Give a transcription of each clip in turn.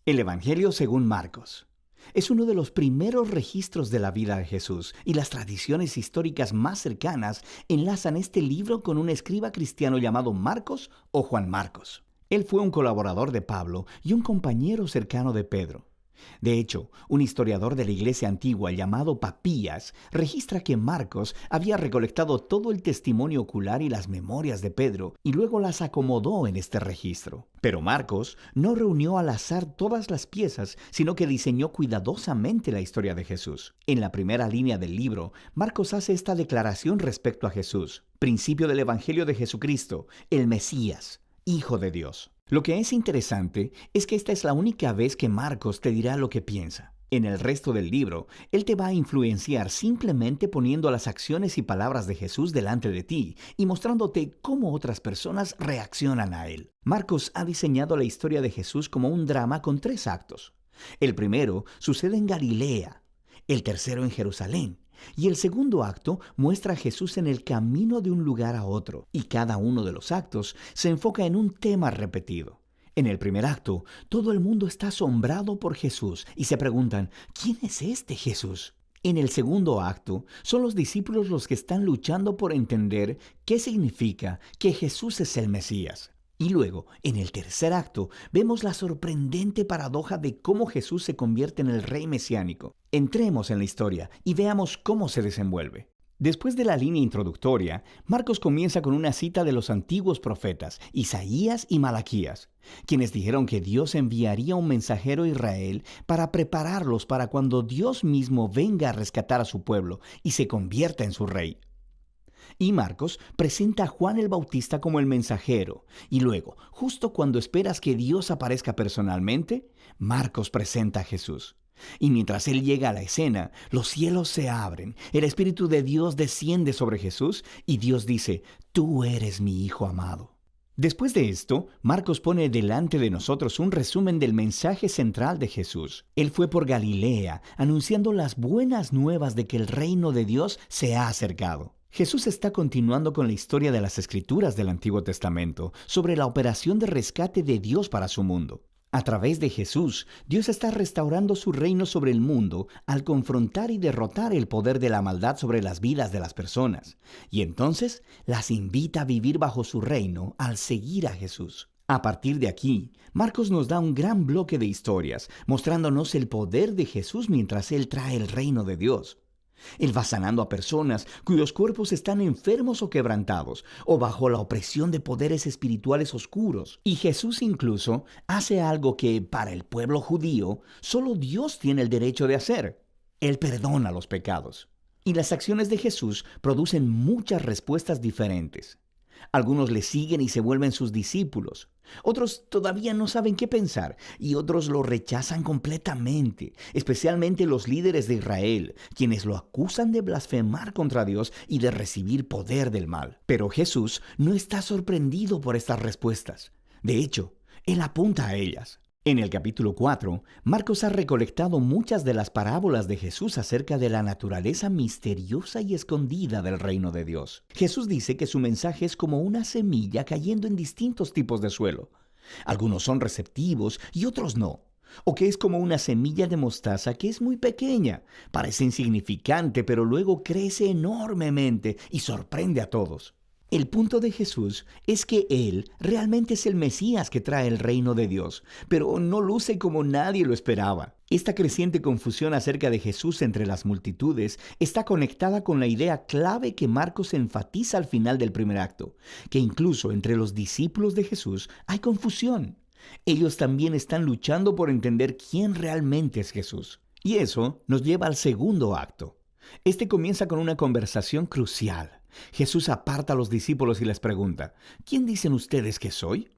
El Evangelio según Marcos. Es uno de los primeros registros de la vida de Jesús, y las tradiciones históricas más cercanas enlazan este libro con un escriba cristiano llamado Marcos o Juan Marcos. Él fue un colaborador de Pablo y un compañero cercano de Pedro. De hecho, un historiador de la iglesia antigua llamado Papías registra que Marcos había recolectado todo el testimonio ocular y las memorias de Pedro y luego las acomodó en este registro. Pero Marcos no reunió al azar todas las piezas, sino que diseñó cuidadosamente la historia de Jesús. En la primera línea del libro, Marcos hace esta declaración respecto a Jesús: principio del Evangelio de Jesucristo, el Mesías, Hijo de Dios. Lo que es interesante es que esta es la única vez que Marcos te dirá lo que piensa. En el resto del libro, él te va a influenciar simplemente poniendo las acciones y palabras de Jesús delante de ti y mostrándote cómo otras personas reaccionan a él. Marcos ha diseñado la historia de Jesús como un drama con 3 actos. El primero sucede en Galilea, el tercero en Jerusalén, y el segundo acto muestra a Jesús en el camino de un lugar a otro, y cada uno de los actos se enfoca en un tema repetido. En el primer acto, todo el mundo está asombrado por Jesús y se preguntan: ¿quién es este Jesús? En el segundo acto, son los discípulos los que están luchando por entender qué significa que Jesús es el Mesías. Y luego, en el tercer acto, vemos la sorprendente paradoja de cómo Jesús se convierte en el rey mesiánico. Entremos en la historia y veamos cómo se desenvuelve. Después de la línea introductoria, Marcos comienza con una cita de los antiguos profetas, Isaías y Malaquías, quienes dijeron que Dios enviaría un mensajero a Israel para prepararlos para cuando Dios mismo venga a rescatar a su pueblo y se convierta en su rey. Y Marcos presenta a Juan el Bautista como el mensajero. Y luego, justo cuando esperas que Dios aparezca personalmente, Marcos presenta a Jesús. Y mientras él llega a la escena, los cielos se abren, el Espíritu de Dios desciende sobre Jesús y Dios dice: «Tú eres mi Hijo amado». Después de esto, Marcos pone delante de nosotros un resumen del mensaje central de Jesús. Él fue por Galilea, anunciando las buenas nuevas de que el reino de Dios se ha acercado. Jesús está continuando con la historia de las Escrituras del Antiguo Testamento sobre la operación de rescate de Dios para su mundo. A través de Jesús, Dios está restaurando su reino sobre el mundo al confrontar y derrotar el poder de la maldad sobre las vidas de las personas. Y entonces las invita a vivir bajo su reino al seguir a Jesús. A partir de aquí, Marcos nos da un gran bloque de historias, mostrándonos el poder de Jesús mientras Él trae el reino de Dios. Él va sanando a personas cuyos cuerpos están enfermos o quebrantados, o bajo la opresión de poderes espirituales oscuros. Y Jesús incluso hace algo que, para el pueblo judío, solo Dios tiene el derecho de hacer. Él perdona los pecados. Y las acciones de Jesús producen muchas respuestas diferentes. Algunos le siguen y se vuelven sus discípulos. Otros todavía no saben qué pensar y otros lo rechazan completamente, especialmente los líderes de Israel, quienes lo acusan de blasfemar contra Dios y de recibir poder del mal. Pero Jesús no está sorprendido por estas respuestas. De hecho, Él apunta a ellas. En el capítulo 4, Marcos ha recolectado muchas de las parábolas de Jesús acerca de la naturaleza misteriosa y escondida del reino de Dios. Jesús dice que su mensaje es como una semilla cayendo en distintos tipos de suelo. Algunos son receptivos y otros no. O que es como una semilla de mostaza que es muy pequeña, parece insignificante, pero luego crece enormemente y sorprende a todos. El punto de Jesús es que Él realmente es el Mesías que trae el reino de Dios, pero no luce como nadie lo esperaba. Esta creciente confusión acerca de Jesús entre las multitudes está conectada con la idea clave que Marcos enfatiza al final del primer acto, que incluso entre los discípulos de Jesús hay confusión. Ellos también están luchando por entender quién realmente es Jesús. Y eso nos lleva al segundo acto. Este comienza con una conversación crucial. Jesús aparta a los discípulos y les pregunta: ¿quién dicen ustedes que soy?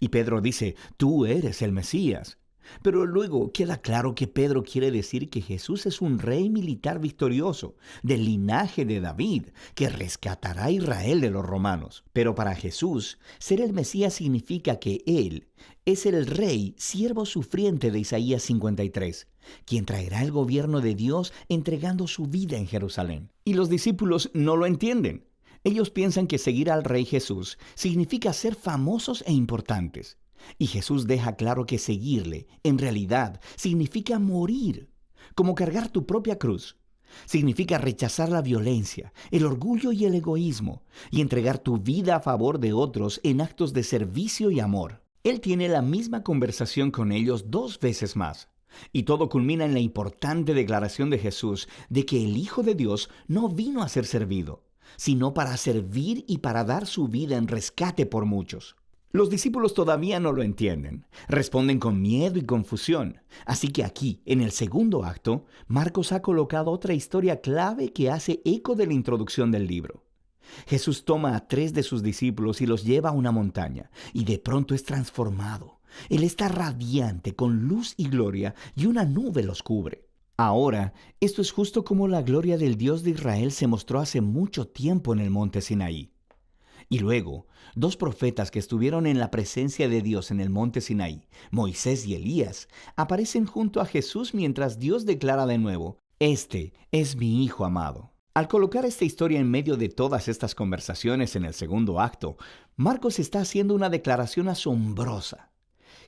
Y Pedro dice: tú eres el Mesías. Pero luego queda claro que Pedro quiere decir que Jesús es un rey militar victorioso, del linaje de David, que rescatará a Israel de los romanos. Pero para Jesús, ser el Mesías significa que Él es el rey, siervo sufriente de Isaías 53, quien traerá el gobierno de Dios entregando su vida en Jerusalén. Y los discípulos no lo entienden. Ellos piensan que seguir al Rey Jesús significa ser famosos e importantes. Y Jesús deja claro que seguirle, en realidad, significa morir, como cargar tu propia cruz. Significa rechazar la violencia, el orgullo y el egoísmo, y entregar tu vida a favor de otros en actos de servicio y amor. Él tiene la misma conversación con ellos 2 veces más. Y todo culmina en la importante declaración de Jesús de que el Hijo de Dios no vino a ser servido, sino para servir y para dar su vida en rescate por muchos. Los discípulos todavía no lo entienden, responden con miedo y confusión. Así que aquí, en el segundo acto, Marcos ha colocado otra historia clave que hace eco de la introducción del libro. Jesús toma a 3 de sus discípulos y los lleva a una montaña, y de pronto es transformado. Él está radiante, con luz y gloria, y una nube los cubre. Ahora, esto es justo como la gloria del Dios de Israel se mostró hace mucho tiempo en el monte Sinaí. Y luego, 2 profetas que estuvieron en la presencia de Dios en el monte Sinaí, Moisés y Elías, aparecen junto a Jesús mientras Dios declara de nuevo: «Este es mi Hijo amado». Al colocar esta historia en medio de todas estas conversaciones en el segundo acto, Marcos está haciendo una declaración asombrosa.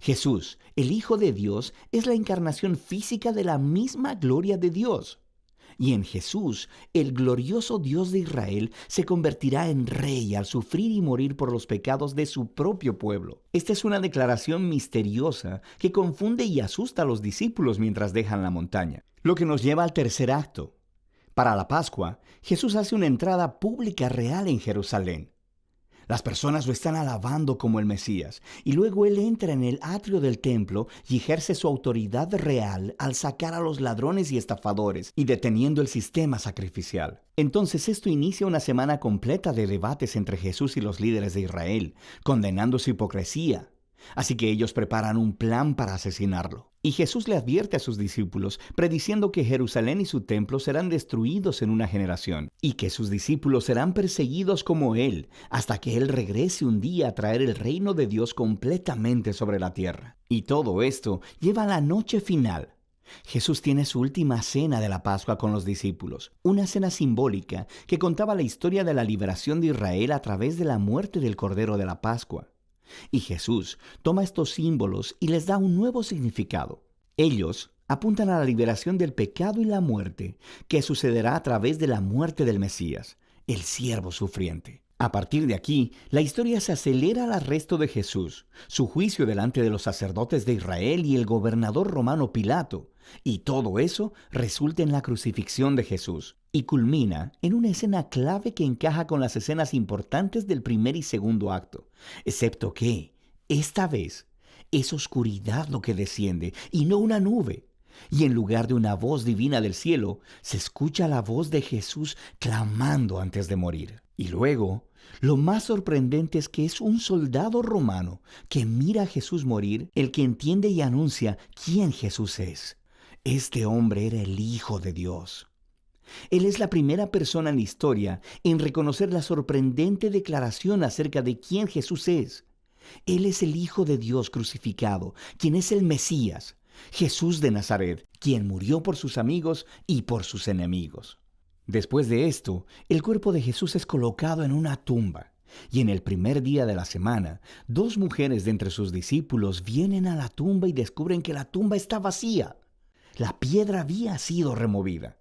Jesús, el Hijo de Dios, es la encarnación física de la misma gloria de Dios. Y en Jesús, el glorioso Dios de Israel se convertirá en rey al sufrir y morir por los pecados de su propio pueblo. Esta es una declaración misteriosa que confunde y asusta a los discípulos mientras dejan la montaña, lo que nos lleva al tercer acto. Para la Pascua, Jesús hace una entrada pública real en Jerusalén. Las personas lo están alabando como el Mesías, y luego Él entra en el atrio del templo y ejerce su autoridad real al sacar a los ladrones y estafadores y deteniendo el sistema sacrificial. Entonces esto inicia una semana completa de debates entre Jesús y los líderes de Israel, condenando su hipocresía. Así que ellos preparan un plan para asesinarlo. Y Jesús le advierte a sus discípulos, prediciendo que Jerusalén y su templo serán destruidos en una generación, y que sus discípulos serán perseguidos como Él, hasta que Él regrese un día a traer el reino de Dios completamente sobre la tierra. Y todo esto lleva a la noche final. Jesús tiene su última cena de la Pascua con los discípulos, una cena simbólica que contaba la historia de la liberación de Israel a través de la muerte del Cordero de la Pascua. Y Jesús toma estos símbolos y les da un nuevo significado. Ellos apuntan a la liberación del pecado y la muerte, que sucederá a través de la muerte del Mesías, el siervo sufriente. A partir de aquí, la historia se acelera al arresto de Jesús, su juicio delante de los sacerdotes de Israel y el gobernador romano Pilato, y todo eso resulta en la crucifixión de Jesús, y culmina en una escena clave que encaja con las escenas importantes del primer y segundo acto, excepto que, esta vez, es oscuridad lo que desciende y no una nube. Y en lugar de una voz divina del cielo, se escucha la voz de Jesús clamando antes de morir. Y luego, lo más sorprendente es que es un soldado romano que mira a Jesús morir, el que entiende y anuncia quién Jesús es. Este hombre era el Hijo de Dios. Él es la primera persona en la historia en reconocer la sorprendente declaración acerca de quién Jesús es. Él es el Hijo de Dios crucificado, quien es el Mesías, Jesús de Nazaret, quien murió por sus amigos y por sus enemigos. Después de esto, el cuerpo de Jesús es colocado en una tumba, y en el primer día de la semana, 2 mujeres de entre sus discípulos vienen a la tumba y descubren que la tumba está vacía. La piedra había sido removida.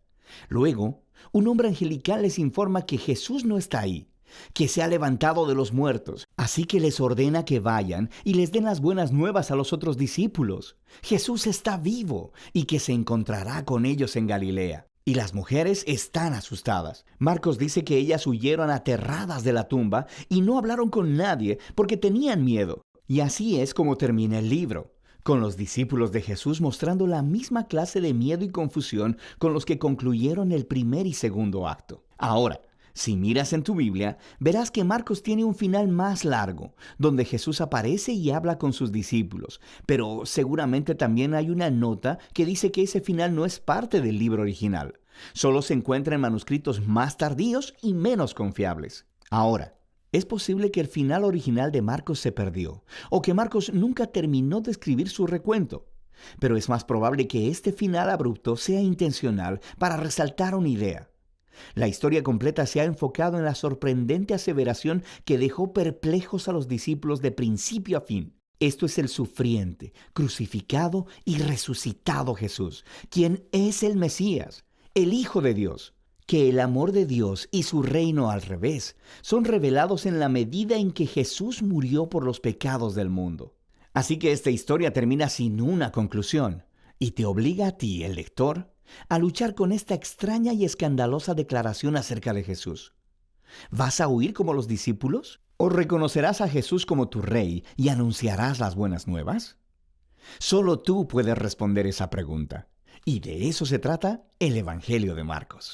Luego, un hombre angelical les informa que Jesús no está ahí, que se ha levantado de los muertos. Así que les ordena que vayan y les den las buenas nuevas a los otros discípulos. Jesús está vivo y que se encontrará con ellos en Galilea. Y las mujeres están asustadas. Marcos dice que ellas huyeron aterradas de la tumba y no hablaron con nadie porque tenían miedo. Y así es como termina el libro, con los discípulos de Jesús mostrando la misma clase de miedo y confusión con los que concluyeron el primer y segundo acto. Ahora, si miras en tu Biblia, verás que Marcos tiene un final más largo, donde Jesús aparece y habla con sus discípulos, pero seguramente también hay una nota que dice que ese final no es parte del libro original. Solo se encuentra en manuscritos más tardíos y menos confiables. Ahora, es posible que el final original de Marcos se perdió, o que Marcos nunca terminó de escribir su recuento. Pero es más probable que este final abrupto sea intencional para resaltar una idea. La historia completa se ha enfocado en la sorprendente aseveración que dejó perplejos a los discípulos de principio a fin. Esto es el sufriente, crucificado y resucitado Jesús, quien es el Mesías, el Hijo de Dios. Que el amor de Dios y su reino al revés son revelados en la medida en que Jesús murió por los pecados del mundo. Así que esta historia termina sin una conclusión y te obliga a ti, el lector, a luchar con esta extraña y escandalosa declaración acerca de Jesús. ¿Vas a huir como los discípulos? ¿O reconocerás a Jesús como tu rey y anunciarás las buenas nuevas? Solo tú puedes responder esa pregunta. Y de eso se trata el Evangelio de Marcos.